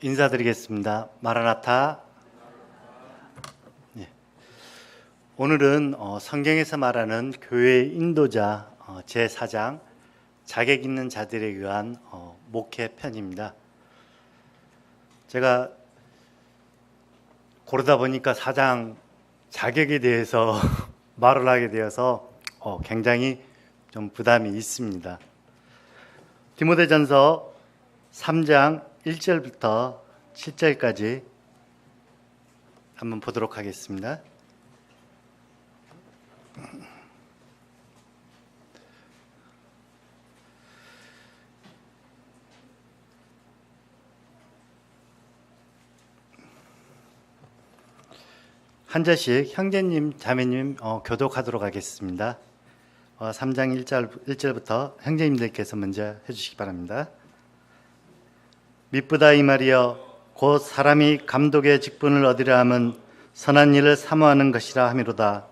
인사드리겠습니다. 마라나타. 예. 오늘은 성경에서 말하는 교회의 인도자 제4장 자격 있는 자들에 의한 목회 편입니다. 제가 고르다 보니까 4장 자격에 대해서 말을 하게 되어서 굉장히 좀 부담이 있습니다. 디모데전서 3장 1절부터 7절까지 한번 보도록 하겠습니다. 한 절씩 형제님, 자매님 교독하도록 하겠습니다. 3장 1절부터 형제님들께서 먼저 해주시기 바랍니다. 미쁘다 이 말이여 곧 사람이 감독의 직분을 얻으려 함은 선한 일을 사모하는 것이라 함이로다.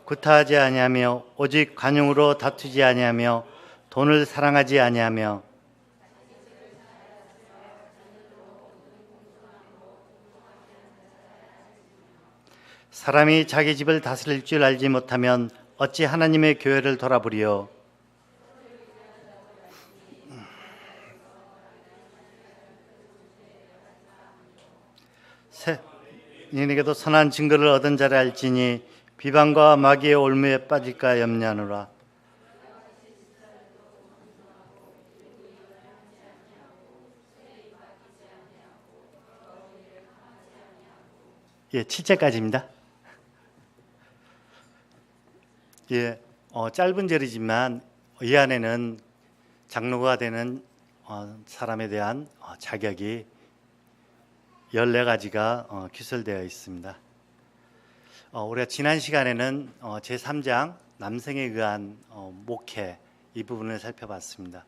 구타하지 아니하며 오직 관용으로 다투지 아니하며 돈을 사랑하지 아니하며 사람이 자기 집을 다스릴 줄 알지 못하면 어찌 하나님의 교회를 돌아보리요. 너희에게도 선한 증거를 얻은 자를 알지니 비방과 마귀의 올무에 빠질까 염려하노라. 예, 7절까지입니다. 예, 짧은 절이지만 이 안에는 장로가 되는 사람에 대한 자격이 14가지가 기술되어 있습니다. 우리가 지난 시간에는 제3장 남성에 의한 목회 이 부분을 살펴봤습니다.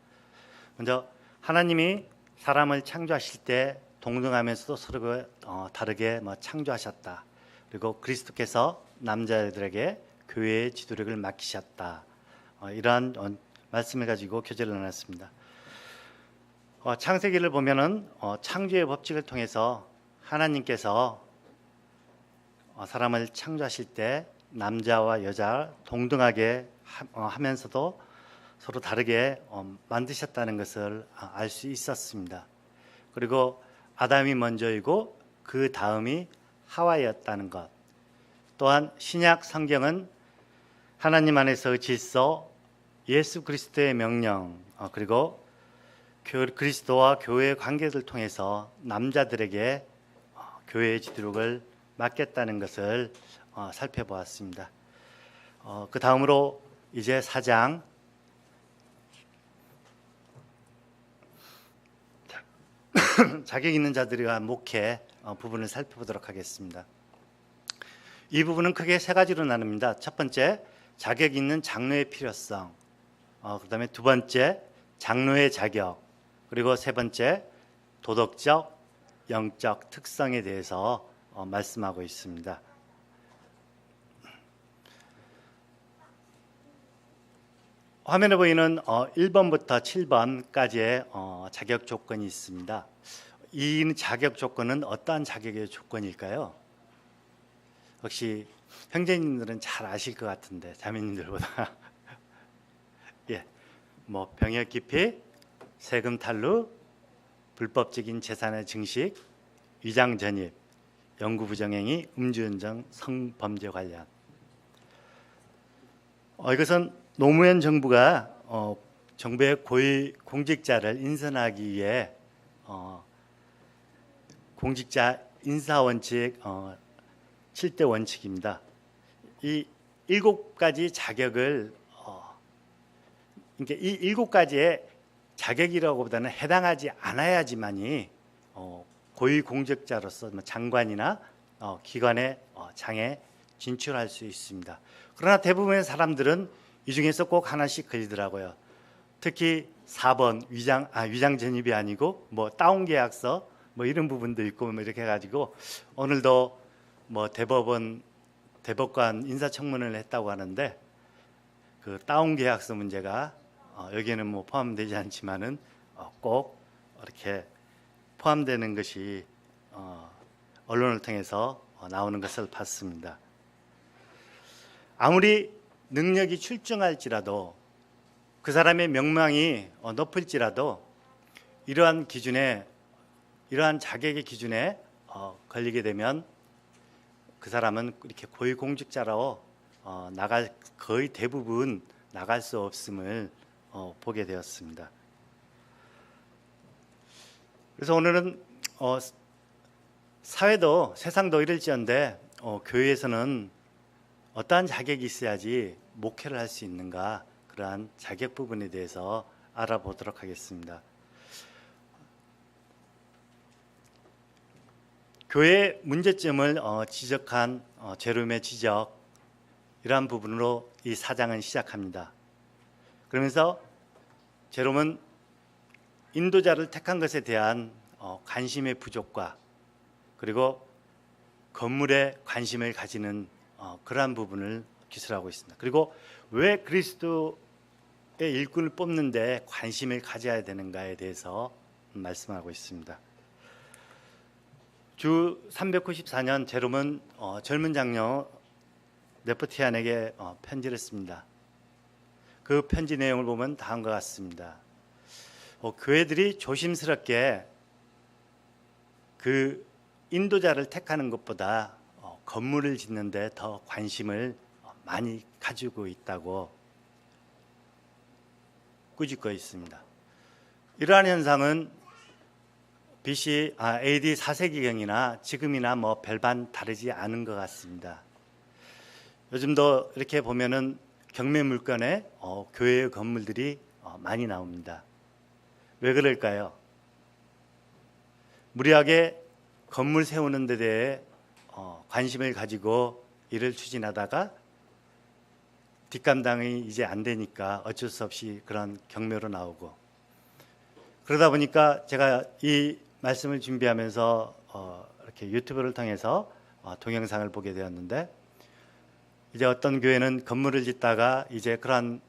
먼저 하나님이 사람을 창조하실 때 동등하면서도 서로 다르게 창조하셨다. 그리고 그리스도께서 남자들에게 교회의 지도력을 맡기셨다. 이러한 말씀을 가지고 교제를 나눴습니다. 창세기를 보면은 창조의 법칙을 통해서 하나님께서 사람을 창조하실 때 남자와 여자 동등하게 하면서도 서로 다르게 만드셨다는 것을 알 수 있었습니다. 그리고 아담이 먼저이고 그 다음이 하와였다는 것. 또한 신약 성경은 하나님 안에서 질서, 예수 그리스도의 명령, 그리고 그리스도와 교회의 관계를 통해서 남자들에게 교회의 지도력을 맡겼다는 것을 살펴보았습니다. 그 다음으로 이제 4장 자격 있는 자들에 의한 목회 부분을 살펴보도록 하겠습니다. 이 부분은 크게 세 가지로 나눕니다. 첫 번째, 자격 있는 장로의 필요성, 그 다음에 두 번째, 장로의 자격, 그리고 세 번째, 도덕적, 영적 특성에 대해서 말씀하고 있습니다. 화면에 보이는 1번부터 7번까지의 자격 조건이 있습니다. 이 자격 조건은 어떠한 자격의 조건일까요? 혹시 형제님들은 잘 아실 것 같은데 자매님들보다 예, 병역 기피, 세금 탈루, 불법적인 재산의 증식, 위장 전입, 영구 부정행위, 음주운전, 성범죄 관련. 이것은 노무현 정부가 정부의 고위 공직자를 인선하기 위해 공직자 인사원칙 7대 원칙입니다. 이 7가지 자격을 그러니까 이 7가지의 자격이라고 보다는 해당하지 않아야지만이 고위 공직자로서 장관이나 기관의 장에 진출할 수 있습니다. 그러나 대부분의 사람들은 이 중에서 꼭 하나씩 걸리더라고요. 특히 4번 위장 전입이 아니고 다운 계약서 뭐 이런 부분도 있고 뭐 이렇게 해가지고 오늘도 뭐 대법관 인사청문회를 했다고 하는데 그 다운 계약서 문제가 여기에는 뭐 포함되지 않지만은 꼭 이렇게 포함되는 것이 언론을 통해서 나오는 것을 봤습니다. 아무리 능력이 출중할지라도 그 사람의 명망이 높을지라도 이러한 자격의 기준에 걸리게 되면 그 사람은 이렇게 고위공직자로 거의 대부분 나갈 수 없음을 보게 되었습니다. 그래서 오늘은 사회도 세상도 이럴지언데 교회에서는 어떠한 자격이 있어야지 목회를 할 수 있는가, 그러한 자격 부분에 대해서 알아보도록 하겠습니다. 교회의 문제점을 지적한 제롬의 지적, 이러한 부분으로 이 4장은 시작합니다. 그러면서 제롬은 인도자를 택한 것에 대한 관심의 부족과 그리고 건물에 관심을 가지는 그러한 부분을 기술하고 있습니다. 그리고 왜 그리스도의 일꾼을 뽑는데 관심을 가져야 되는가에 대해서 말씀하고 있습니다. 주 394년 제롬은 젊은 장녀 네프티안에게 편지를 씁니다. 그 편지 내용을 보면 다음과 같습니다. 교회들이 조심스럽게 그 인도자를 택하는 것보다 건물을 짓는 데 더 관심을 많이 가지고 있다고 꾸짖고 있습니다. 이러한 현상은 AD 4세기경이나 지금이나 뭐 별반 다르지 않은 것 같습니다. 요즘도 이렇게 보면은 경매 물건에 교회의 건물들이 많이 나옵니다. 왜 그럴까요? 무리하게 건물 세우는 데 대해 관심을 가지고 일을 추진하다가 뒷감당이 이제 안 되니까 어쩔 수 없이 그런 경매로 나오고, 그러다 보니까 제가 이 말씀을 준비하면서 이렇게 유튜브를 통해서 동영상을 보게 되었는데, 이제 어떤 교회는 건물을 짓다가 이제 그러한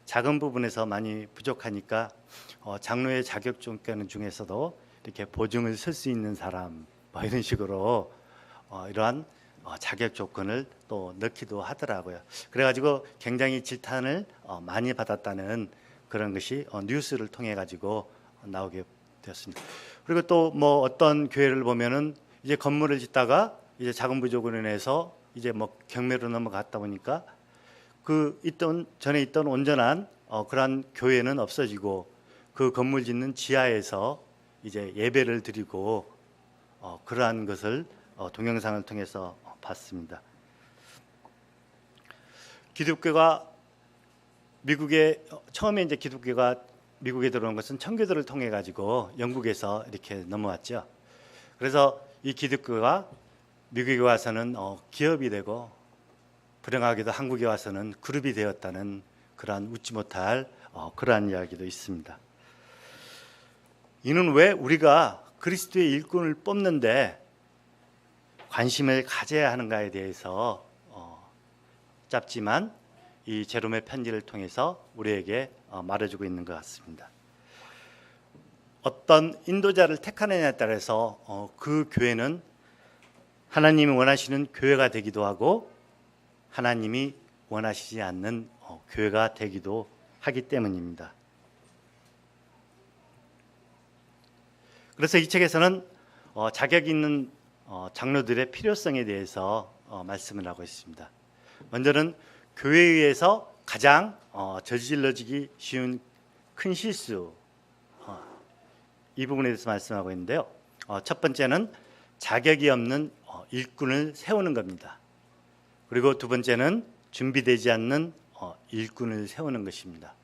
작은 부분에서 많이 부족하니까 장로의 자격 조건 중에서도 이렇게 보증을 쓸 수 있는 사람 뭐 이런 식으로 이러한 자격 조건을 또 넣기도 하더라고요. 그래가지고 굉장히 질타를 많이 받았다는 그런 것이 뉴스를 통해 가지고 나오게 되었습니다. 그리고 또 뭐 어떤 교회를 보면은 이제 건물을 짓다가 이제 자금 부족으로 인해서 이제 뭐 경매로 넘어갔다 보니까 전에 있던 온전한 그러한 교회는 없어지고 그 건물 짓는 지하에서 이제 예배를 드리고 그러한 것을 동영상을 통해서 봤습니다. 기독교가 처음에 이제 기독교가 미국에 들어온 것은 청교도를 통해 가지고 영국에서 이렇게 넘어왔죠. 그래서 이 기독교가 미국에 와서는 기업이 되고 불행하게도 한국에 와서는 그룹이 되었다는 그러한 웃지 못할 그러한 이야기도 있습니다. 이는 왜 우리가 그리스도의 일꾼을 뽑는데 관심을 가져야 하는가에 대해서 짧지만 이 제롬의 편지를 통해서 우리에게 말해주고 있는 것 같습니다. 어떤 인도자를 택하느냐에 따라서 그 교회는 하나님이 원하시는 교회가 되기도 하고 하나님이 원하시지 않는 교회가 되기도 하기 때문입니다. 그래서 이 책에서는 자격 있는 장로들의 필요성에 대해서 말씀을 하고 있습니다. 먼저는 교회에 의해서 가장 저질러지기 쉬운 큰 실수, 이 부분에 대해서 말씀하고 있는데요. 첫 번째는 자격이 없는 일꾼을 세우는 겁니다. 그리고 두 번째는 준비되지 않는 일꾼을 세우는 것입니다.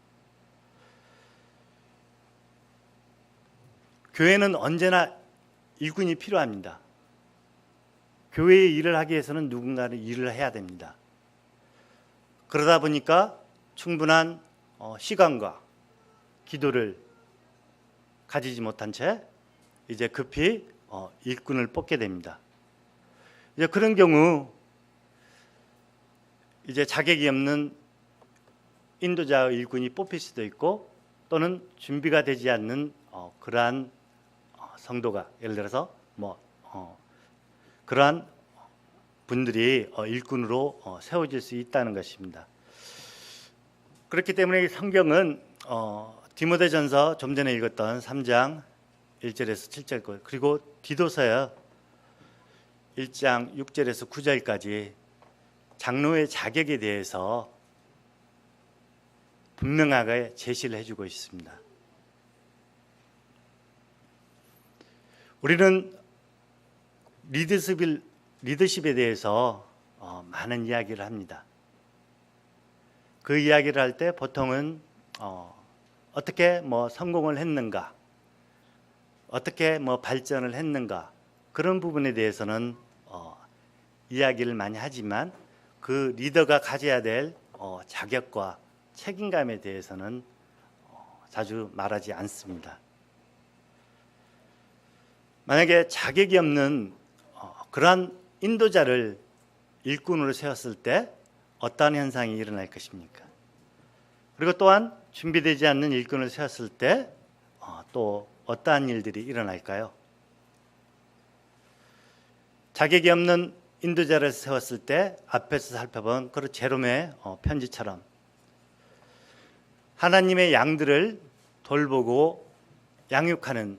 교회는 언제나 일꾼이 필요합니다. 교회의 일을 하기 위해서는 누군가는 일을 해야 됩니다. 그러다 보니까 충분한 시간과 기도를 가지지 못한 채 이제 급히 일꾼을 뽑게 됩니다. 이제 그런 경우 이제 자격이 없는 인도자의 일꾼이 뽑힐 수도 있고, 또는 준비가 되지 않는 그러한 성도가, 예를 들어서 그러한 분들이 일꾼으로 세워질 수 있다는 것입니다. 그렇기 때문에 성경은 디모데전서 좀 전에 읽었던 3장 1절에서 7절, 그리고 디도서요 1장 6절에서 9절까지 장로의 자격에 대해서 분명하게 제시를 해주고 있습니다. 우리는 리더십에 대해서 많은 이야기를 합니다. 그 이야기를 할 때 보통은 어떻게 성공을 했는가, 어떻게 발전을 했는가, 그런 부분에 대해서는 이야기를 많이 하지만 그 리더가 가져야 될 자격과 책임감에 대해서는 자주 말하지 않습니다. 만약에 자격이 없는 그러한 인도자를 일꾼으로 세웠을 때 어떠한 현상이 일어날 것입니까? 그리고 또한 준비되지 않는 일꾼을 세웠을 때 또 어떠한 일들이 일어날까요? 자격이 없는 인도자를 세웠을 때 앞에서 살펴본 그 제롬의 편지처럼 하나님의 양들을 돌보고 양육하는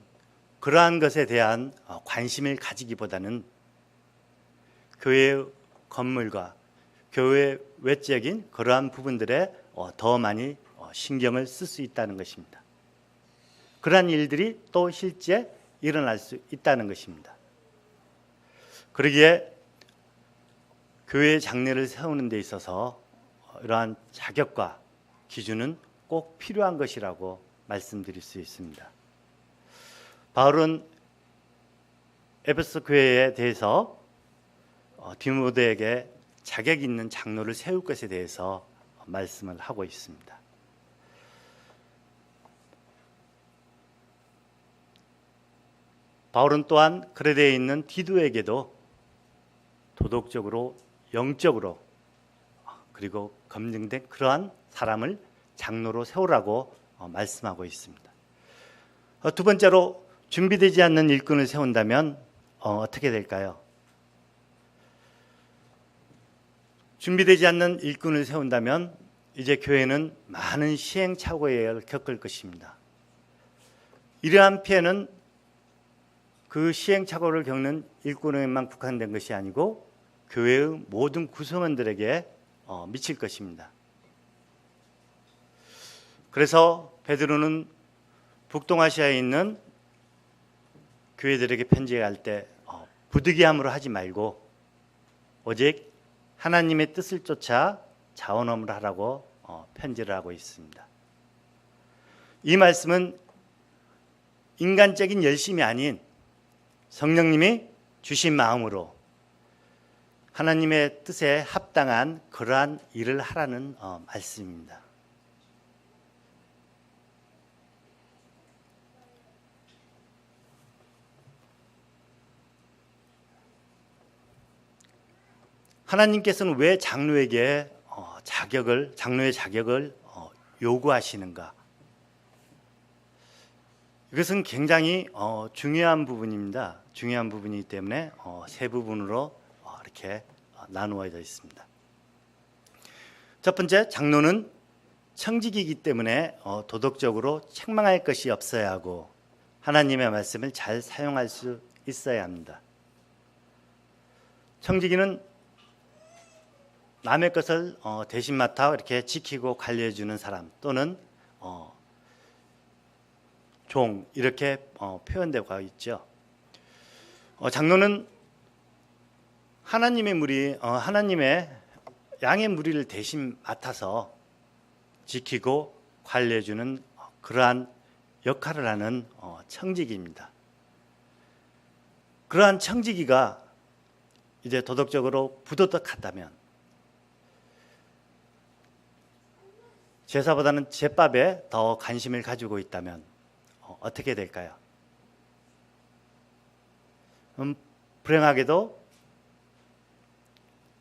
그러한 것에 대한 관심을 가지기보다는 교회의 건물과 교회의 외적인 그러한 부분들에 더 많이 신경을 쓸 수 있다는 것입니다. 그러한 일들이 또 실제 일어날 수 있다는 것입니다. 그러기에 교회의 장례를 세우는 데 있어서 이러한 자격과 기준은 꼭 필요한 것이라고 말씀드릴 수 있습니다. 바울은 에베소 교회에 대해서 디모데에게 자격 있는 장로를 세울 것에 대해서 말씀을 하고 있습니다. 바울은 또한 그레데에 있는 디도에게도 도덕적으로, 영적으로 그리고 검증된 그러한 사람을 장로로 세우라고 말씀하고 있습니다. 두 번째로, 준비되지 않는 일꾼을 세운다면 어떻게 될까요? 준비되지 않는 일꾼을 세운다면 이제 교회는 많은 시행착오를 겪을 것입니다. 이러한 피해는 그 시행착오를 겪는 일꾼에만 국한된 것이 아니고 교회의 모든 구성원들에게 미칠 것입니다. 그래서 베드로는 북동아시아에 있는 교회들에게 편지할 때 부득이함으로 하지 말고 오직 하나님의 뜻을 쫓아 자원함으로 하라고 편지를 하고 있습니다. 이 말씀은 인간적인 열심이 아닌 성령님이 주신 마음으로 하나님의 뜻에 합당한 그러한 일을 하라는 말씀입니다. 하나님께서는 왜 장로에게 장로의 자격을 요구하시는가? 이것은 굉장히 중요한 부분입니다. 중요한 부분이기 때문에 세 부분으로 이렇게 나누어져 있습니다. 첫 번째, 장로는 청직이기 때문에 도덕적으로 책망할 것이 없어야 하고 하나님의 말씀을 잘 사용할 수 있어야 합니다. 청지기는 남의 것을 대신 맡아 이렇게 지키고 관리해 주는 사람, 또는 종, 이렇게 표현되고 있죠. 장로는 하나님의 양의 무리를 대신 맡아서 지키고 관리해 주는 그러한 역할을 하는 청지기입니다. 그러한 청지기가 이제 도덕적으로 부도덕하다면, 제사보다는 제밥에 더 관심을 가지고 있다면 어떻게 될까요? 불행하게도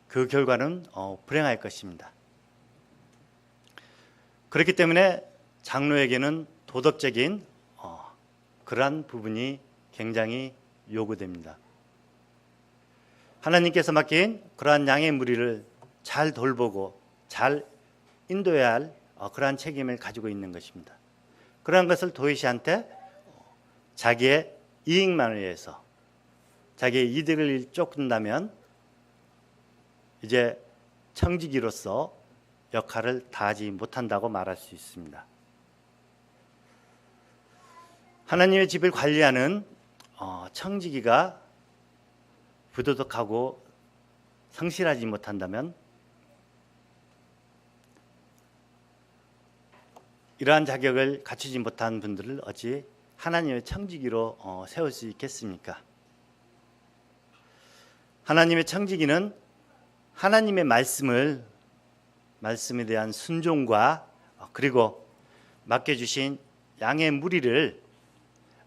그 결과는 불행할 것입니다. 그렇기 때문에 장로에게는 도덕적인 그러한 부분이 굉장히 요구됩니다. 하나님께서 맡긴 그러한 양의 무리를 잘 돌보고 잘 인도해야 할 그러한 책임을 가지고 있는 것입니다. 그러한 것을 도외시한테 자기의 이익만을 위해서 자기의 이득을 쫓는다면 이제 청지기로서 역할을 다하지 못한다고 말할 수 있습니다. 하나님의 집을 관리하는 청지기가 부도덕하고 성실하지 못한다면 이러한 자격을 갖추지 못한 분들을 어찌 하나님의 청지기로 세울 수 있겠습니까? 하나님의 청지기는 하나님의 말씀에 대한 순종과 그리고 맡겨주신 양의 무리를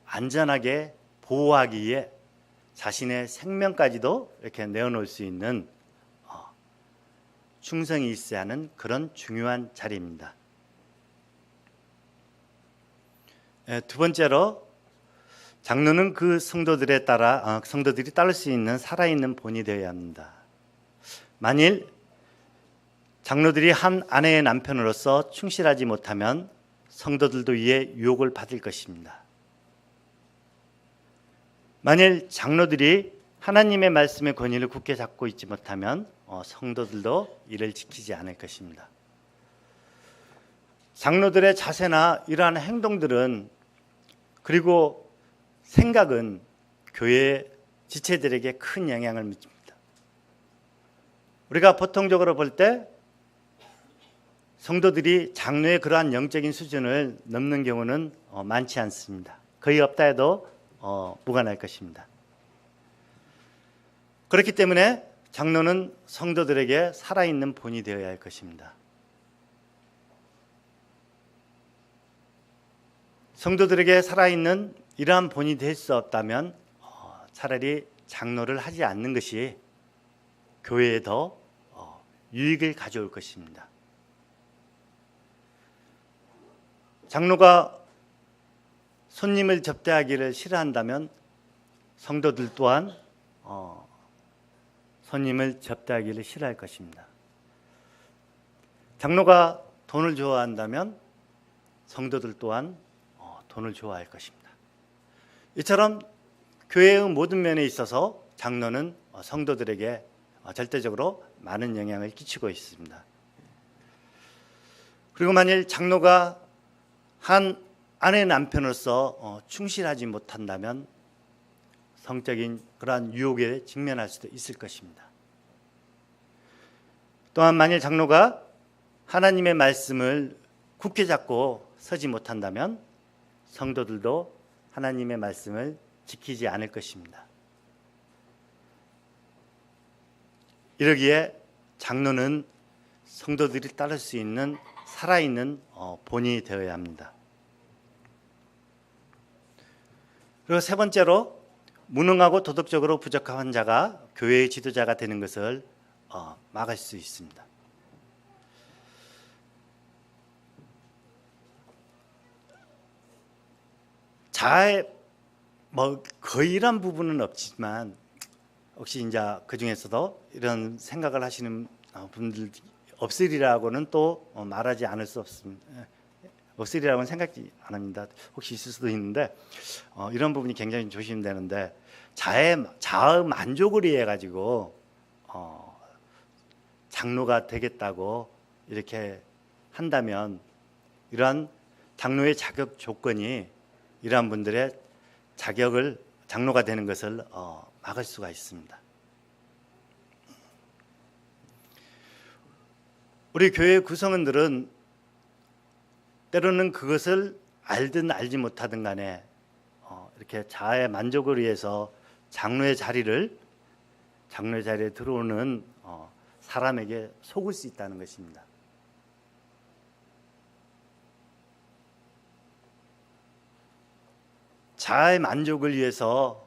안전하게 보호하기 위해 자신의 생명까지도 이렇게 내어놓을 수 있는 충성이 있어야 하는 그런 중요한 자리입니다. 두 번째로 장로는 그 성도들이 따를 수 있는 살아있는 본이 되어야 합니다. 만일 장로들이 한 아내의 남편으로서 충실하지 못하면 성도들도 이에 유혹을 받을 것입니다. 만일 장로들이 하나님의 말씀의 권위를 굳게 잡고 있지 못하면 성도들도 이를 지키지 않을 것입니다. 장로들의 자세나 이러한 행동들은 그리고 생각은 교회 지체들에게 큰 영향을 미칩니다. 우리가 보통적으로 볼 때 성도들이 장로의 그러한 영적인 수준을 넘는 경우는 많지 않습니다. 거의 없다 해도 무관할 것입니다. 그렇기 때문에 장로는 성도들에게 살아있는 본이 되어야 할 것입니다. 성도들에게 살아있는 이러한 본이 될 수 없다면 차라리 장로를 하지 않는 것이 교회에 더 유익을 가져올 것입니다. 장로가 손님을 접대하기를 싫어한다면 성도들 또한 손님을 접대하기를 싫어할 것입니다. 장로가 돈을 좋아한다면 성도들 또한 돈을 좋아할 것입니다. 이처럼 교회의 모든 면에 있어서 장로는 성도들에게 절대적으로 많은 영향을 끼치고 있습니다. 그리고 만일 장로가 한 아내 남편으로서 충실하지 못한다면 성적인 그러한 유혹에 직면할 수도 있을 것입니다. 또한 만일 장로가 하나님의 말씀을 굳게 잡고 서지 못한다면 성도들도 하나님의 말씀을 지키지 않을 것입니다. 이러기에 장로는 성도들이 따를 수 있는 살아있는 본이 되어야 합니다. 그리고 세 번째로 무능하고 도덕적으로 부족한 자가 교회의 지도자가 되는 것을 막을 수 있습니다. 자아의 거의 이런 부분은 없지만 혹시 이제 그 중에서도 이런 생각을 하시는 분들 없으리라고는 또 말하지 않을 수 없습니다. 없으리라고는 생각지 안 합니다. 혹시 있을 수도 있는데 이런 부분이 굉장히 조심되는데 자아 만족을 위해 가지고 장로가 되겠다고 이렇게 한다면 이러한 장로의 자격 조건이 이러한 분들의 자격을 장로가 되는 것을 막을 수가 있습니다. 우리 교회 구성원들은 때로는 그것을 알든 알지 못하든 간에 이렇게 자아의 만족을 위해서 장로의 자리에 들어오는 사람에게 속을 수 있다는 것입니다. 자아의 만족을 위해서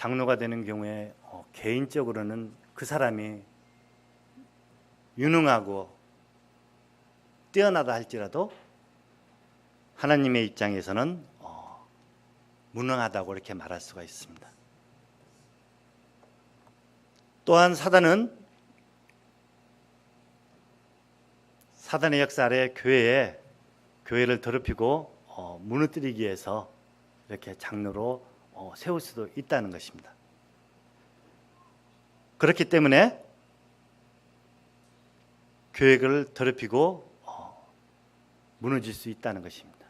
장로가 되는 경우에 개인적으로는 그 사람이 유능하고 뛰어나다 할지라도 하나님의 입장에서는 무능하다고 이렇게 말할 수가 있습니다. 또한 사단의 역사 아래 교회를 더럽히고 무너뜨리기 위해서 이렇게 장로로 세울 수도 있다는 것입니다. 그렇기 때문에 교회를 더럽히고 무너질 수 있다는 것입니다.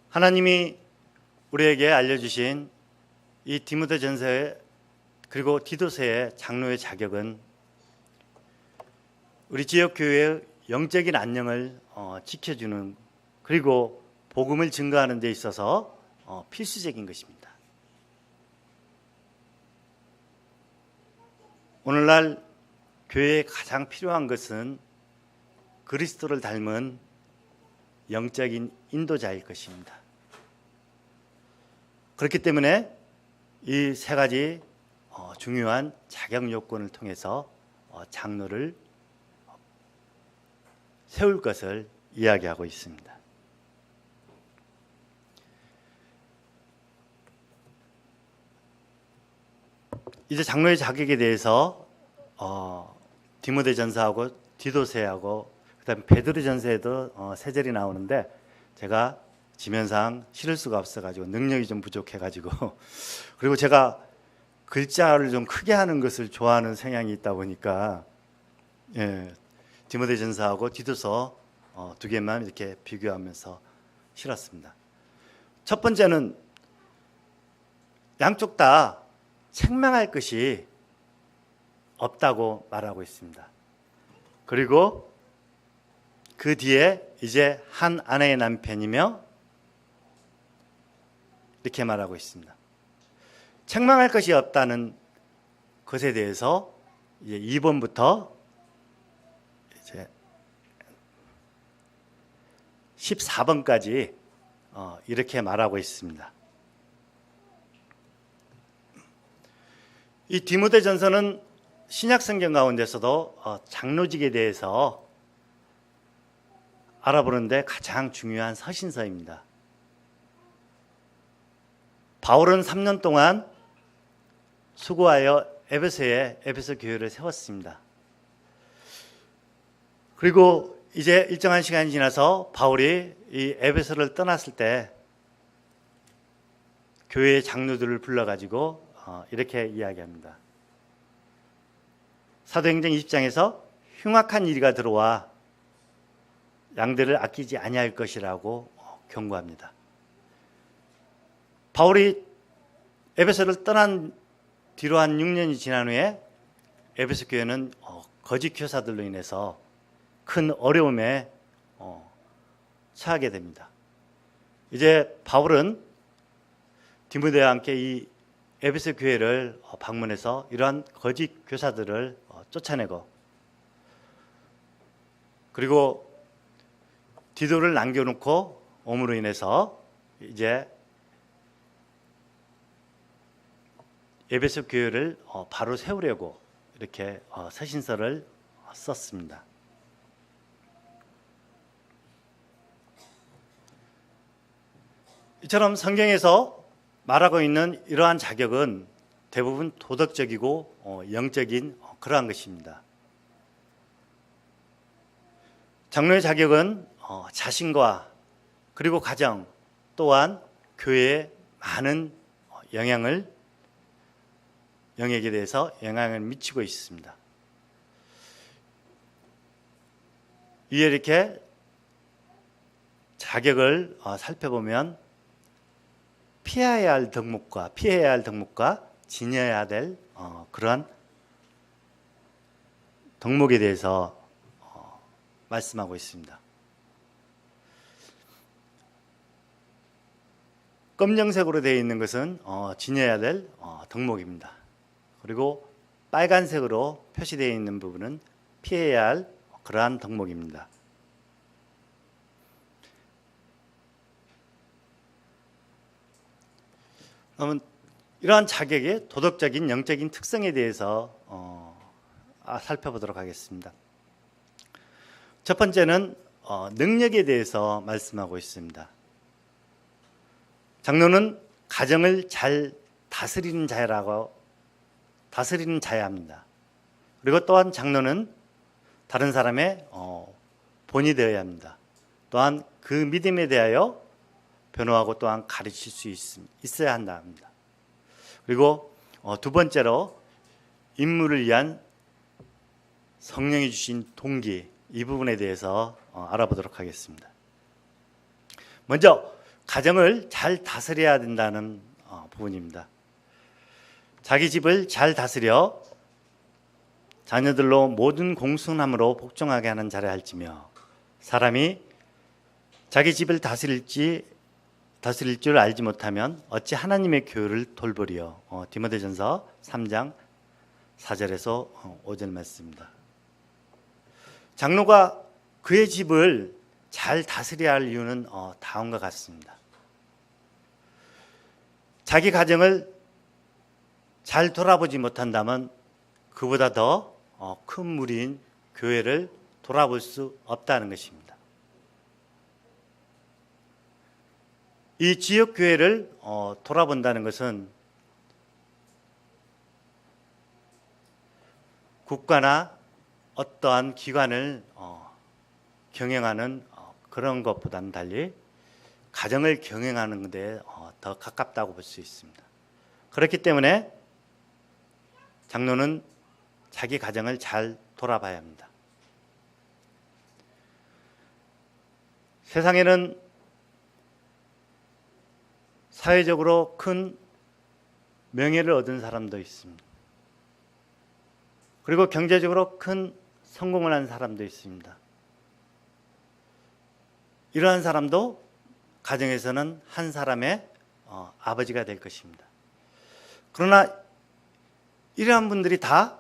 하나님이 우리에게 알려주신 이 디모데전서에 그리고 디도서의 장로의 자격은 우리 지역 교회의 영적인 안녕을 지켜주는 그리고 복음을 증거하는 데 있어서 필수적인 것입니다. 오늘날 교회에 가장 필요한 것은 그리스도를 닮은 영적인 인도자일 것입니다. 그렇기 때문에 이 세 가지 중요한 자격 요건을 통해서 장로를 세울 것을 이야기하고 있습니다. 이제 장로의 자격에 대해서 디모데전서하고 디도서하고 그다음 베드로전서에도 세 절이 나오는데 제가 지면상 실을 수가 없어가지고 능력이 좀 부족해가지고 그리고 제가 글자를 좀 크게 하는 것을 좋아하는 성향이 있다 보니까 디모데전서하고 디도서 두 개만 이렇게 비교하면서 실었습니다. 첫 번째는 양쪽 다 책망할 것이 없다고 말하고 있습니다. 그리고 그 뒤에 이제 한 아내의 남편이며 이렇게 말하고 있습니다. 책망할 것이 없다는 것에 대해서 이제 2번부터 이제 14번까지 이렇게 말하고 있습니다. 이 디모데전서는 신약 성경 가운데서도 장로직에 대해서 알아보는데 가장 중요한 서신서입니다. 바울은 3년 동안 수고하여 에베소 교회를 세웠습니다. 그리고 이제 일정한 시간이 지나서 바울이 이 에베소를 떠났을 때 교회의 장로들을 불러가지고 이렇게 이야기합니다. 사도행전 20장에서 흉악한 이리가 들어와 양들을 아끼지 아니할 것이라고 경고합니다. 바울이 에베소를 떠난 뒤로 한 6년이 지난 후에 에베소 교회는 거짓 교사들로 인해서 큰 어려움에 처하게 됩니다. 이제 바울은 디모데와 함께 이 에베소 교회를 방문해서 이러한 거짓 교사들을 쫓아내고 그리고 디도를 남겨놓고 옴으로 인해서 이제 에베소 교회를 바로 세우려고 이렇게 서신서를 썼습니다. 이처럼 성경에서 말하고 있는 이러한 자격은 대부분 도덕적이고 영적인 그러한 것입니다. 장로의 자격은 자신과 그리고 가정 또한 교회에 많은 영역에 대해서 영향을 미치고 있습니다. 위에 이렇게 자격을 살펴보면 피해야 할 덕목과 지녀야 될 그러한 덕목에 대해서 말씀하고 있습니다. 검정색으로 되어 있는 것은 지녀야 될 덕목입니다. 그리고 빨간색으로 표시되어 있는 부분은 피해야 할 그러한 덕목입니다. 이러한 자격의 도덕적인 영적인 특성에 대해서 살펴보도록 하겠습니다. 첫 번째는 능력에 대해서 말씀하고 있습니다. 장로는 가정을 잘 다스리는 자여야 합니다. 그리고 또한 장로는 다른 사람의 본이 되어야 합니다. 또한 그 믿음에 대하여 변호하고 또한 가르칠 수 있어야 한다 합니다. 그리고 두 번째로 임무를 위한 성령이 주신 동기, 이 부분에 대해서 알아보도록 하겠습니다. 먼저 가정을 잘 다스려야 된다는 부분입니다. 자기 집을 잘 다스려 자녀들로 모든 공손함으로 복종하게 하는 자라 할지며, 사람이 자기 집을 다스릴 줄 알지 못하면 어찌 하나님의 교회를 돌보리요. 디모데전서 3장 4절에서 5절 말씀입니다. 장로가 그의 집을 잘 다스려야 할 이유는 다음과 같습니다. 자기 가정을 잘 돌아보지 못한다면 그보다 더 큰 무리인 교회를 돌아볼 수 없다는 것입니다. 이 지역 교회를 돌아본다는 것은 국가나 어떠한 기관을 경영하는 그런 것보다는 달리 가정을 경영하는 데 더 가깝다고 볼 수 있습니다. 그렇기 때문에 장로는 자기 가정을 잘 돌아봐야 합니다. 세상에는 사회적으로 큰 명예를 얻은 사람도 있습니다. 그리고 경제적으로 큰 성공을 한 사람도 있습니다. 이러한 사람도 가정에서는 한 사람의 아버지가 될 것입니다. 그러나 이러한 분들이 다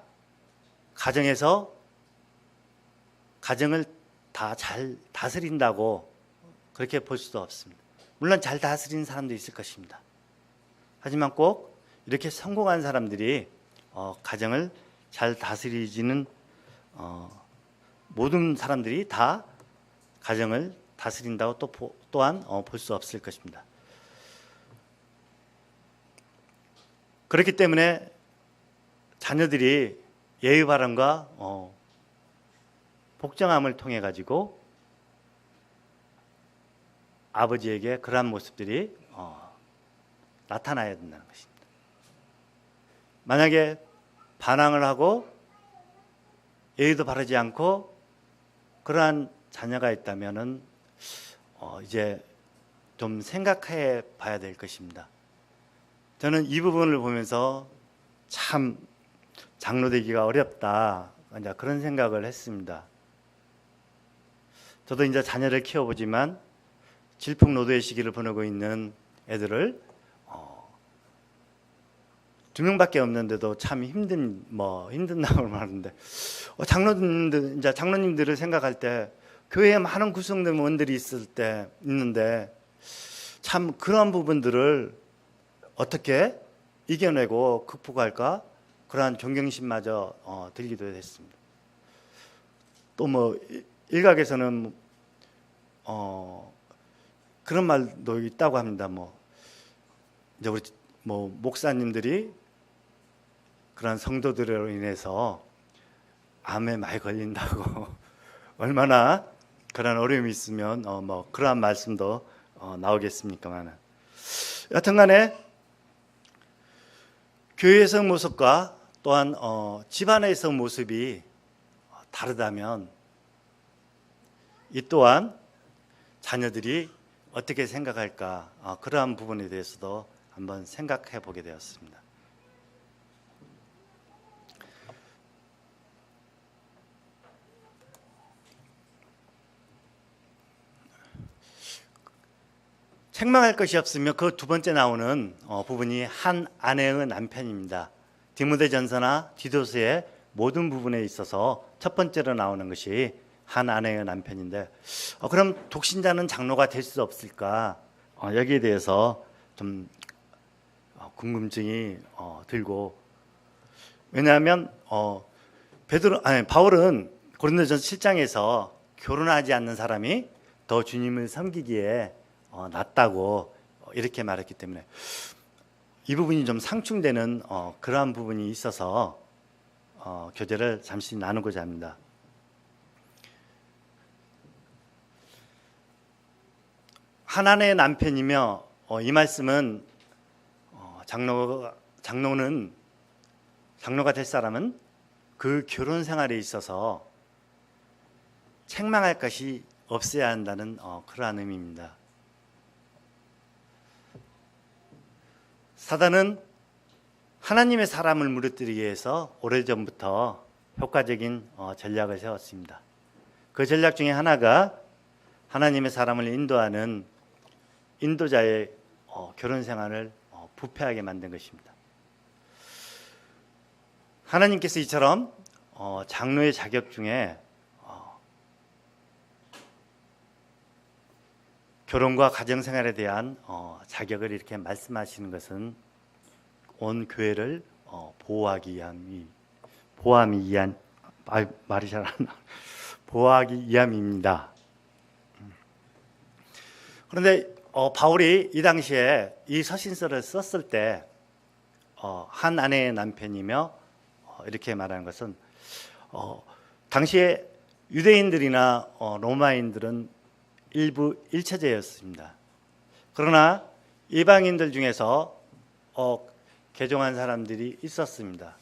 가정에서 가정을 다 잘 다스린다고 그렇게 볼 수도 없습니다. 물론 잘 다스리는 사람도 있을 것입니다. 하지만 꼭 이렇게 성공한 사람들이 가정을 잘 다스리지는 모든 사람들이 다 가정을 다스린다고 또한 볼 수 없을 것입니다. 그렇기 때문에 자녀들이 예의 바람과 복종함을 통해 가지고 아버지에게 그러한 모습들이 나타나야 된다는 것입니다. 만약에 반항을 하고 예의도 바르지 않고 그러한 자녀가 있다면은 이제 좀 생각해 봐야 될 것입니다. 저는 이 부분을 보면서 참 장로 되기가 어렵다, 이제 그런 생각을 했습니다. 저도 이제 자녀를 키워보지만 질풍노도의 시기를 보내고 있는 애들을 2명밖에 없는데도 참 힘든다고 말하는데, 장로님들을 생각할 때 교회에 많은 구성원들이 있는데 참 그런 부분들을 어떻게 이겨내고 극복할까, 그러한 존경심마저 들기도 했습니다. 또 일각에서는 그런 말도 있다고 합니다. 이제 우리 목사님들이 그런 성도들로 인해서 암에 많이 걸린다고 얼마나 그런 어려움이 있으면 그러한 말씀도 나오겠습니까만, 여튼간에 교회에서 모습과 또한 집안에서 모습이 다르다면 이 또한 자녀들이 어떻게 생각할까, 그러한 부분에 대해서도 한번 생각해 보게 되었습니다. 책망할 것이 없으며 그 두 번째 나오는 부분이 한 아내의 남편입니다. 디모데전서나 디도서의 모든 부분에 있어서 첫 번째로 나오는 것이 한 아내의 남편인데, 그럼 독신자는 장로가 될 수 없을까? 여기에 대해서 좀 궁금증이 들고, 왜냐하면 바울은 고린도전서 7장에서 결혼하지 않는 사람이 더 주님을 섬기기에 낫다고 이렇게 말했기 때문에 이 부분이 좀 상충되는 그러한 부분이 있어서 교제를 잠시 나누고자 합니다. 하나님의 남편이며 이 말씀은 장로가 될 사람은 그 결혼 생활에 있어서 책망할 것이 없어야 한다는 그러한 의미입니다. 사단은 하나님의 사람을 무너뜨리기 위해서 오래전부터 효과적인 전략을 세웠습니다. 그 전략 중에 하나가 하나님의 사람을 인도하는 인도자의 결혼 생활을 부패하게 만든 것입니다. 하나님께서 이처럼 장로의 자격 중에 결혼과 가정생활에 대한 자격을 이렇게 말씀하시는 것은 온 교회를 보호하기 위함입니다. 그런데 바울이 이 당시에 이 서신서를 썼을 때 한 아내의 남편이며 이렇게 말하는 것은 당시에 유대인들이나 로마인들은 일부 일체제였습니다. 그러나 이방인들 중에서 개종한 사람들이 있었습니다.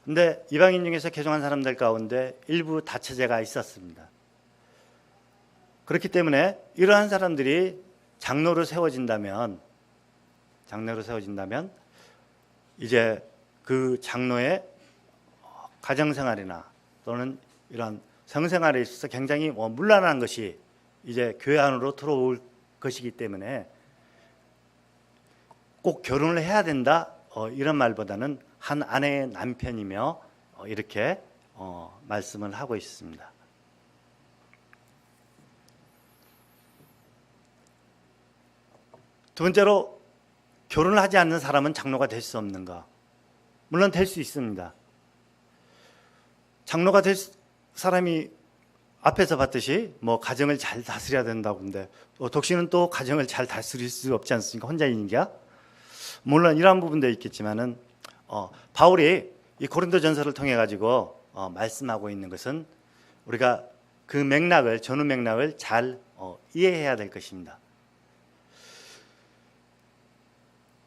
그런데 이방인 중에서 개종한 사람들 가운데 일부 다처제가 있었습니다. 그렇기 때문에 이러한 사람들이 장로로 세워진다면 이제 그 장로의 가정생활이나 또는 이런 성생활에 있어서 굉장히 문란한 것이 이제 교회 안으로 들어올 것이기 때문에 꼭 결혼을 해야 된다 이런 말보다는 한 아내의 남편이며 이렇게 말씀을 하고 있습니다. 두 번째로 결혼을 하지 않는 사람은 장로가 될 수 없는가? 물론 될 수 있습니다. 장로가 될 사람이 앞에서 봤듯이 가정을 잘 다스려야 된다고 하는데 독신은 또 가정을 잘 다스릴 수 없지 않습니까? 혼자인가? 물론 이러한 부분도 있겠지만은 바울이 이 고린도전서를 통해 가지고 말씀하고 있는 것은 우리가 그 맥락을 전후 맥락을 잘 이해해야 될 것입니다.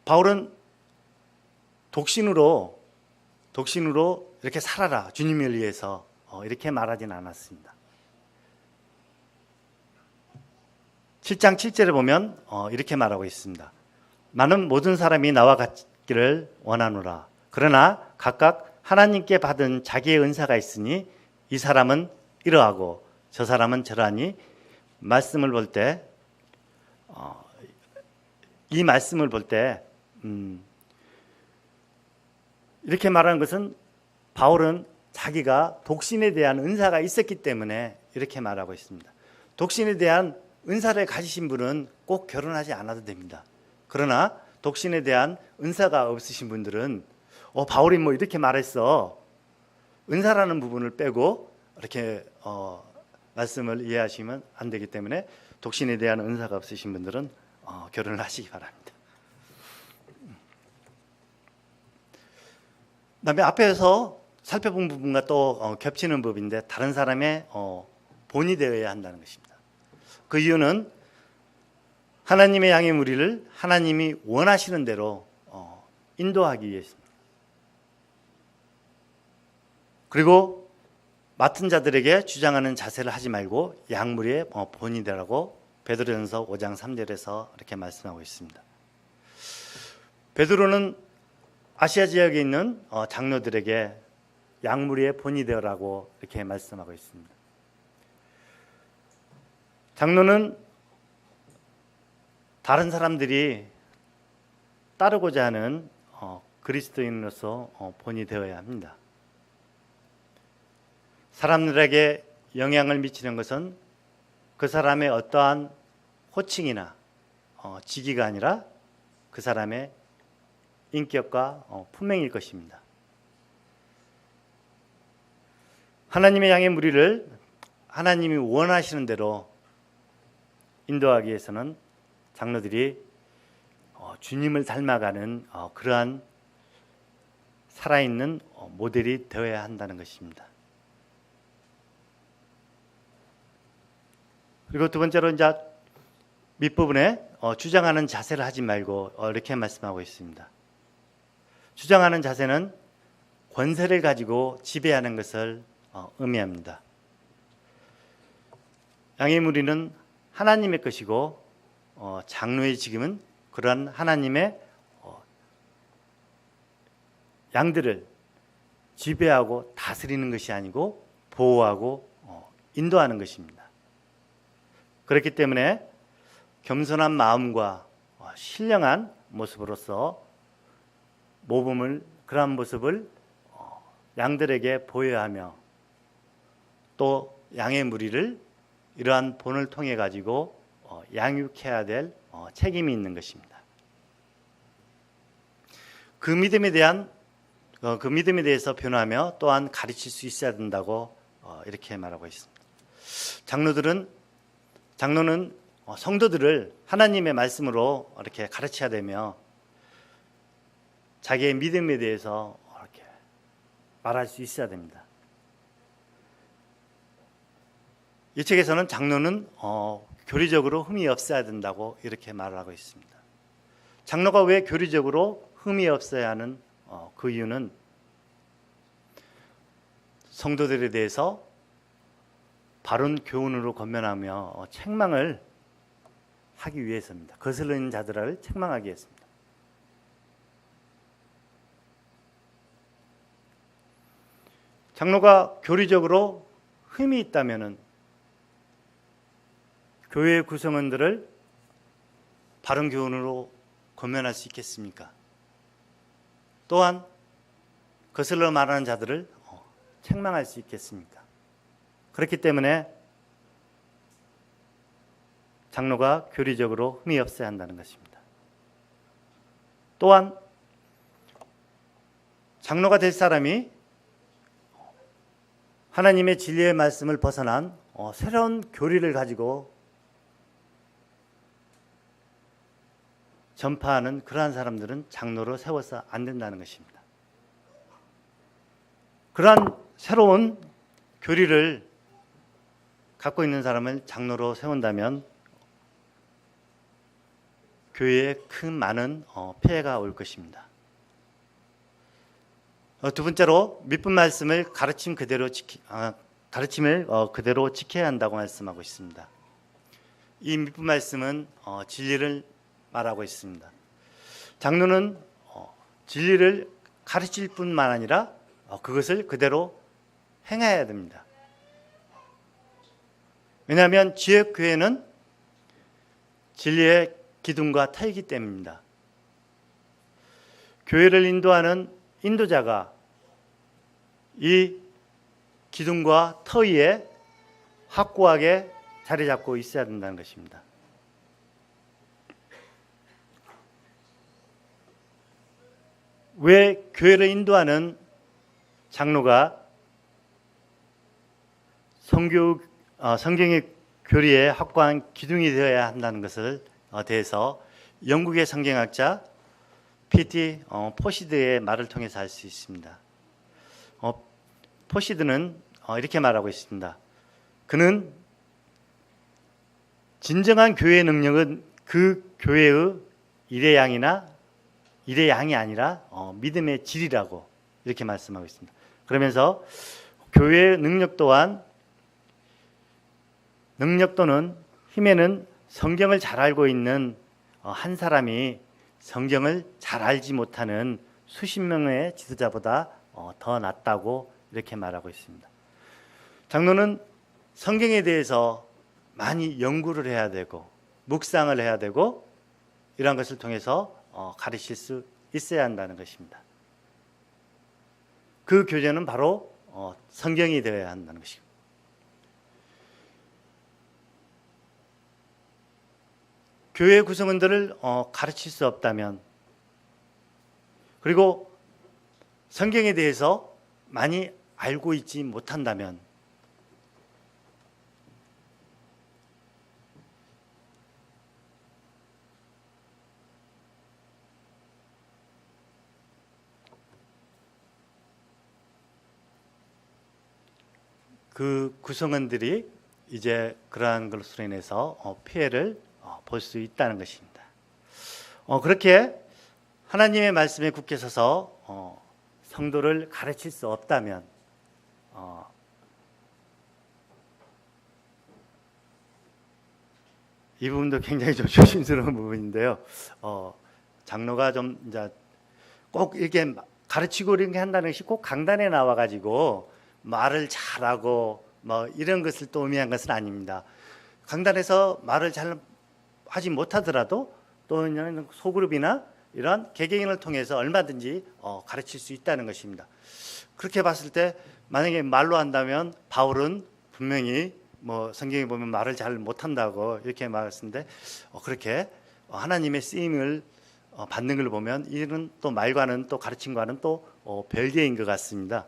바울은 독신으로 이렇게 살아라 주님을 위해서 이렇게 말하진 않았습니다. 7장 7절에 보면 이렇게 말하고 있습니다. 나는 모든 사람이 나와 같기를 원하노라. 그러나 각각 하나님께 받은 자기의 은사가 있으니 이 사람은 이러하고 저 사람은 저러하니 말씀을 볼 때 이 말씀을 볼 때 이렇게 말하는 것은 바울은 자기가 독신에 대한 은사가 있었기 때문에 이렇게 말하고 있습니다. 독신에 대한 은사를 가지신 분은 꼭 결혼하지 않아도 됩니다. 그러나 독신에 대한 은사가 없으신 분들은 바울이 이렇게 말했어. 은사라는 부분을 빼고 이렇게 말씀을 이해하시면 안 되기 때문에 독신에 대한 은사가 없으신 분들은 결혼을 하시기 바랍니다. 그다음에 앞에서 살펴본 부분과 또 겹치는 법인데 다른 사람의 본이 되어야 한다는 것입니다. 그 이유는 하나님의 양의 무리를 하나님이 원하시는 대로 인도하기 위해서입니다. 그리고 맡은 자들에게 주장하는 자세를 하지 말고 양무리의 본이 되라고 베드로전서 5장 3절에서 이렇게 말씀하고 있습니다. 베드로는 아시아 지역에 있는 장로들에게 양무리의 본이 되라고 이렇게 말씀하고 있습니다. 장로는 다른 사람들이 따르고자 하는 그리스도인으로서 본이 되어야 합니다. 사람들에게 영향을 미치는 것은 그 사람의 어떠한 호칭이나 직위가 아니라 그 사람의 인격과 품행일 것입니다. 하나님의 양의 무리를 하나님이 원하시는 대로 인도하기 위해서는 장로들이 주님을 닮아가는 그러한 살아있는 모델이 되어야 한다는 것입니다. 그리고 두 번째로 이제 밑부분에 주장하는 자세를 하지 말고 이렇게 말씀하고 있습니다. 주장하는 자세는 권세를 가지고 지배하는 것을 의미합니다. 양의 무리는 하나님의 것이고 장로의 직임은 그러한 하나님의 양들을 지배하고 다스리는 것이 아니고 보호하고 인도하는 것입니다. 그렇기 때문에 겸손한 마음과 신령한 모습으로서 그러한 모습을 양들에게 보여야 하며 또 양의 무리를 이러한 본을 통해 가지고 양육해야 될 책임이 있는 것입니다. 그 믿음에 대해서 변화하며 또한 가르칠 수 있어야 된다고 이렇게 말하고 있습니다. 장로는 성도들을 하나님의 말씀으로 이렇게 가르쳐야 되며 자기의 믿음에 대해서 이렇게 말할 수 있어야 됩니다. 이 책에서는 장로는 교리적으로 흠이 없어야 된다고 이렇게 말을 하고 있습니다. 장로가 왜 교리적으로 흠이 없어야 하는 그 이유는 성도들에 대해서 바른 교훈으로 권면하며 책망을 하기 위해서입니다. 거스르는 자들을 책망하기 위해서입니다. 장로가 교리적으로 흠이 있다면은 교회 구성원들을 바른 교훈으로 권면할 수 있겠습니까? 또한 거슬러 말하는 자들을 책망할 수 있겠습니까? 그렇기 때문에 장로가 교리적으로 흠이 없어야 한다는 것입니다. 또한 장로가 될 사람이 하나님의 진리의 말씀을 벗어난 새로운 교리를 가지고 전파하는 그러한 사람들은 장로로 세워서 안 된다는 것입니다. 그러한 새로운 교리를 갖고 있는 사람을 장로로 세운다면 교회에 많은 폐해가 올 것입니다. 두 번째로 밑분 말씀을 가르침을 그대로 지켜야 한다고 말씀하고 있습니다. 이 밑분 말씀은 진리를 말하고 있습니다. 장로는 진리를 가르칠 뿐만 아니라 그것을 그대로 행해야 됩니다. 왜냐하면 지역교회는 진리의 기둥과 터이기 때문입니다. 교회를 인도하는 인도자가 이 기둥과 터 위에 확고하게 자리 잡고 있어야 된다는 것입니다. 왜 교회를 인도하는 장로가 성경의 교리에 확고한 기둥이 되어야 한다는 것을 대해서 영국의 성경학자 P.T. 포시드의 말을 통해서 알 수 있습니다. 포시드는 이렇게 말하고 있습니다. 그는 진정한 교회의 능력은 그 교회의 일의 양이 아니라 믿음의 질이라고 이렇게 말씀하고 있습니다. 그러면서 교회의 능력 또는 힘에는 성경을 잘 알고 있는 한 사람이 성경을 잘 알지 못하는 수십 명의 지도자보다 더 낫다고 이렇게 말하고 있습니다. 장로는 성경에 대해서 많이 연구를 해야 되고 묵상을 해야 되고 이러한 것을 통해서 가르칠 수 있어야 한다는 것입니다. 그 교재는 바로 성경이 되어야 한다는 것입니다. 교회 구성원들을 가르칠 수 없다면 그리고 성경에 대해서 많이 알고 있지 못한다면 그 구성원들이 이제 그러한 것으로 인해서 피해를 볼 수 있다는 것입니다. 그렇게 하나님의 말씀에 굳게 서서 성도를 가르칠 수 없다면 이 부분도 굉장히 좀 조심스러운 부분인데요. 장로가 좀 이제 꼭 이렇게 가르치고 이렇게 한다는 것이 꼭 강단에 나와 가지고 말을 잘하고 뭐 이런 것을 또 의미한 것은 아닙니다. 강단에서 말을 잘 하지 못하더라도 또 소그룹이나 이런 개개인을 통해서 얼마든지 가르칠 수 있다는 것입니다. 그렇게 봤을 때 만약에 말로 한다면 바울은 분명히 뭐 성경에 보면 말을 잘 못한다고 이렇게 말했는데 그렇게 하나님의 쓰임을 받는 걸 보면 이는 또 말과는 또 가르침과는 또 별개인 것 같습니다.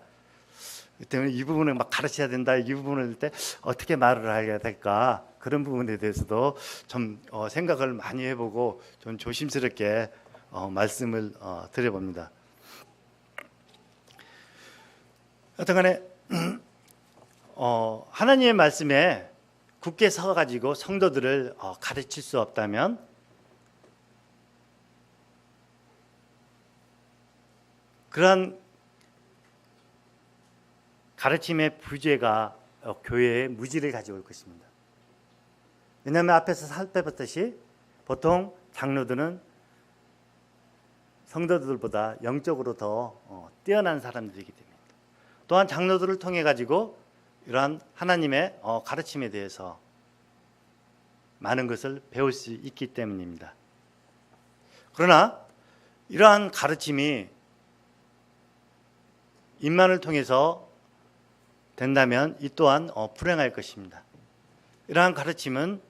때문에 이 부분을 막 가르쳐야 된다, 이 부분을 때 어떻게 말을 해야 될까, 그런 부분에 대해서도 좀 생각을 많이 해보고 좀 조심스럽게 말씀을 드려봅니다. 여튼간에 하나님의 말씀에 굳게 서가지고 성도들을 가르칠 수 없다면 그러한 가르침의 부재가 교회의 무지를 가져올 것입니다. 왜냐하면 앞에서 살펴봤듯이 보통 장로들은 성도들보다 영적으로 더 뛰어난 사람들이기 때문입니다. 또한 장로들을 통해 가지고 이러한 하나님의 가르침에 대해서 많은 것을 배울 수 있기 때문입니다. 그러나 이러한 가르침이 입만을 통해서 된다면 이 또한 불행할 것입니다. 이러한 가르침은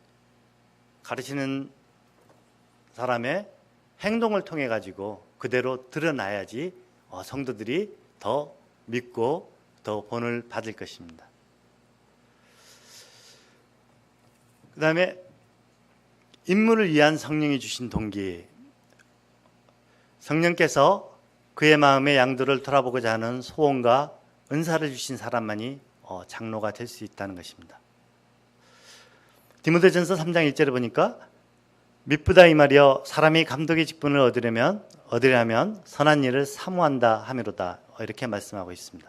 가르치는 사람의 행동을 통해 가지고 그대로 드러나야지 성도들이 더 믿고 더 본을 받을 것입니다. 그 다음에 인물을 위한 성령이 주신 동기, 성령께서 그의 마음의 양들을 돌아보고자 하는 소원과 은사를 주신 사람만이 장로가 될 수 있다는 것입니다. 디모데전서 3장 1절에 보니까 미쁘다 이 말이여 사람이 감독의 직분을 얻으려면 선한 일을 사모한다 하미로다, 이렇게 말씀하고 있습니다.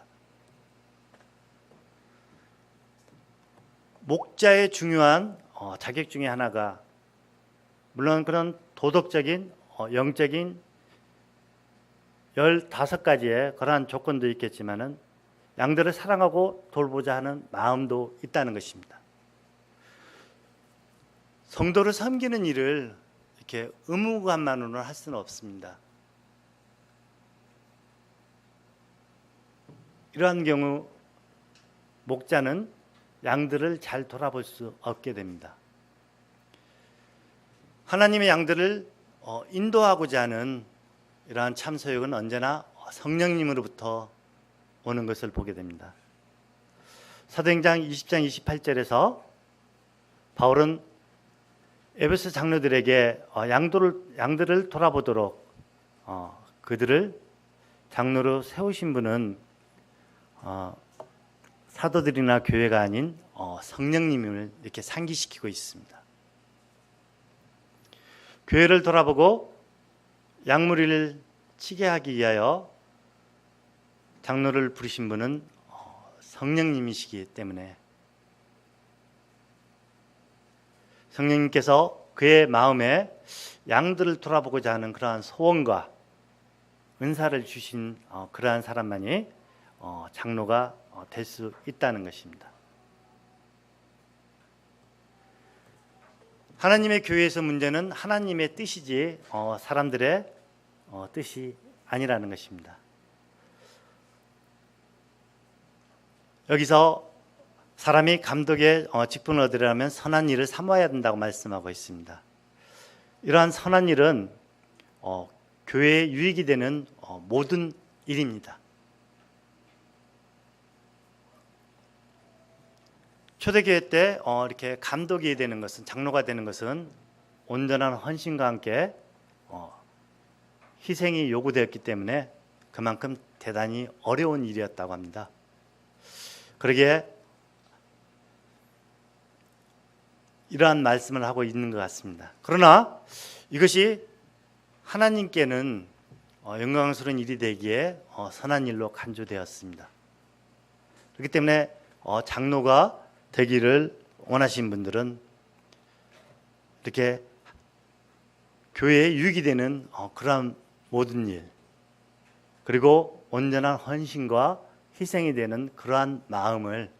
목자의 중요한 자격 중에 하나가 물론 그런 도덕적인 영적인 15가지의 그러한 조건도 있겠지만은 양들을 사랑하고 돌보자 하는 마음도 있다는 것입니다. 성도를 섬기는 일을 이렇게 의무감만으로는 할 수는 없습니다. 이러한 경우 목자는 양들을 잘 돌아볼 수 없게 됩니다. 하나님의 양들을 인도하고자 하는 이러한 참소역은 언제나 성령님으로부터 오는 것을 보게 됩니다. 사도행전 20장 28절에서 바울은 에베소 장로들에게 양들을 돌아보도록 그들을 장로로 세우신 분은 사도들이나 교회가 아닌 성령님을 이렇게 상기시키고 있습니다. 교회를 돌아보고 양무리를 치게 하기 위하여 장로를 부르신 분은 성령님이시기 때문에 성령님께서 그의 마음에 양들을 돌아보고자 하는 그러한 소원과 은사를 주신 그러한 사람만이 장로가 될 수 있다는 것입니다. 하나님의 교회에서 문제는 하나님의 뜻이지 사람들의 뜻이 아니라는 것입니다. 여기서 사람이 감독의 직분을 얻으려면 선한 일을 사모해야 된다고 말씀하고 있습니다. 이러한 선한 일은 교회에 유익이 되는 모든 일입니다. 초대교회 때 이렇게 감독이 되는 것은, 장로가 되는 것은 온전한 헌신과 함께 희생이 요구되었기 때문에 그만큼 대단히 어려운 일이었다고 합니다. 그러기에 이러한 말씀을 하고 있는 것 같습니다. 그러나 이것이 하나님께는 영광스러운 일이 되기에 선한 일로 간주되었습니다. 그렇기 때문에 장로가 되기를 원하신 분들은 이렇게 교회에 유익이 되는 그러한 모든 일, 그리고 온전한 헌신과 희생이 되는 그러한 마음을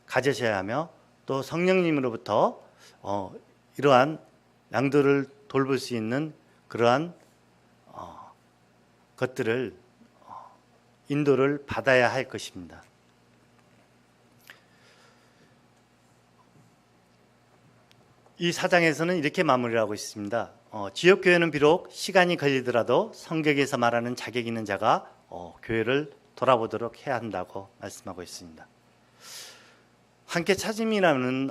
가지셔야 하며, 또 성령님으로부터 이러한 양들을 돌볼 수 있는 그러한 것들을 인도를 받아야 할 것입니다. 이 4장에서는 이렇게 마무리를 하고 있습니다. 지역교회는 비록 시간이 걸리더라도 성경에서 말하는 자격 있는 자가 교회를 돌아보도록 해야 한다고 말씀하고 있습니다. 함께 찾음이라는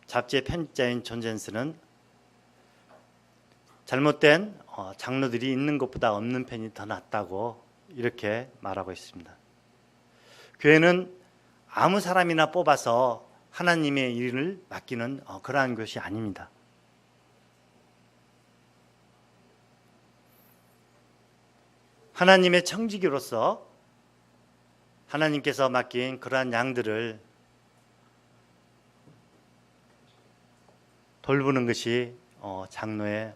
잡지의 편집자인 존 젠슨은 잘못된 장로들이 있는 것보다 없는 편이 더 낫다고 이렇게 말하고 있습니다. 교회는 아무 사람이나 뽑아서 하나님의 일을 맡기는 그러한 것이 아닙니다. 하나님의 청지기로서 하나님께서 맡긴 그러한 양들을 돌보는 것이 장로의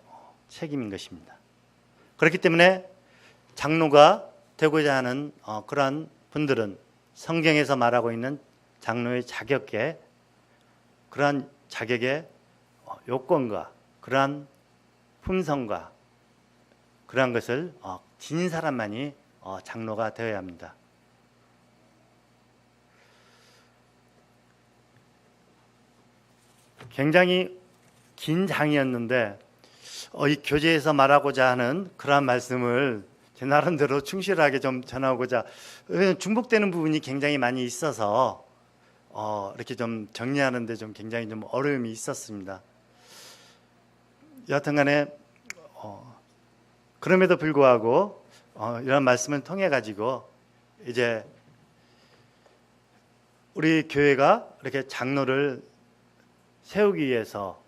책임인 것입니다. 그렇기 때문에 장로가 되고자 하는 그러한 분들은 성경에서 말하고 있는 장로의 자격에, 그러한 자격의 요건과 그러한 품성과 그러한 것을 지닌 사람만이 장로가 되어야 합니다. 굉장히 긴 장이었는데 이 교재에서 말하고자 하는 그러한 말씀을 제 나름대로 충실하게 좀 전하고자, 중복되는 부분이 굉장히 많이 있어서 이렇게 좀 정리하는데 좀 굉장히 좀 어려움이 있었습니다. 여하튼간에 그럼에도 불구하고 이런 말씀을 통해 가지고 이제 우리 교회가 이렇게 장로를 세우기 위해서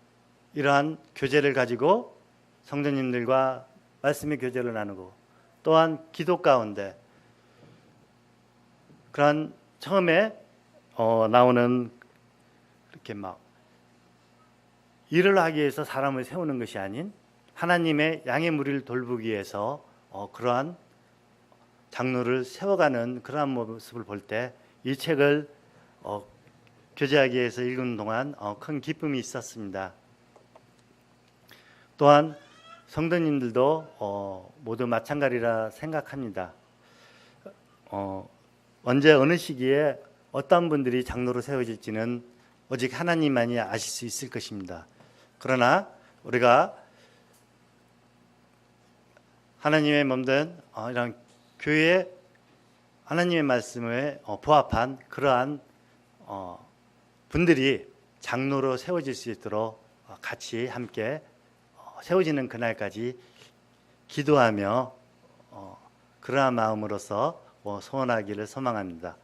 이러한 교제를 가지고 성도님들과 말씀의 교제를 나누고, 또한 기도 가운데 그런 처음에 나오는 이렇게 막 일을 하기 위해서 사람을 세우는 것이 아닌 하나님의 양의 무리를 돌보기 위해서 그러한 장로를 세워가는 그러한 모습을 볼 때 이 책을 교제하기 위해서 읽은 동안 큰 기쁨이 있었습니다. 또한 성도님들도 모두 마찬가지라 생각합니다. 언제 어느 시기에 어떤 분들이 장로로 세워질지는 오직 하나님만이 아실 수 있을 것입니다. 그러나 우리가 하나님의 몸된 이런 교회의 하나님의 말씀에 부합한 그러한 분들이 장로로 세워질 수 있도록 같이 함께 세워지는 그날까지 기도하며 그러한 마음으로서 소원하기를 소망합니다.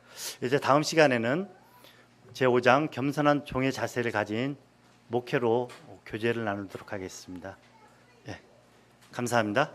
이제 다음 시간에는 제5장 겸손한 종의 자세를 가진 목회로 교제를 나누도록 하겠습니다. 예, 감사합니다.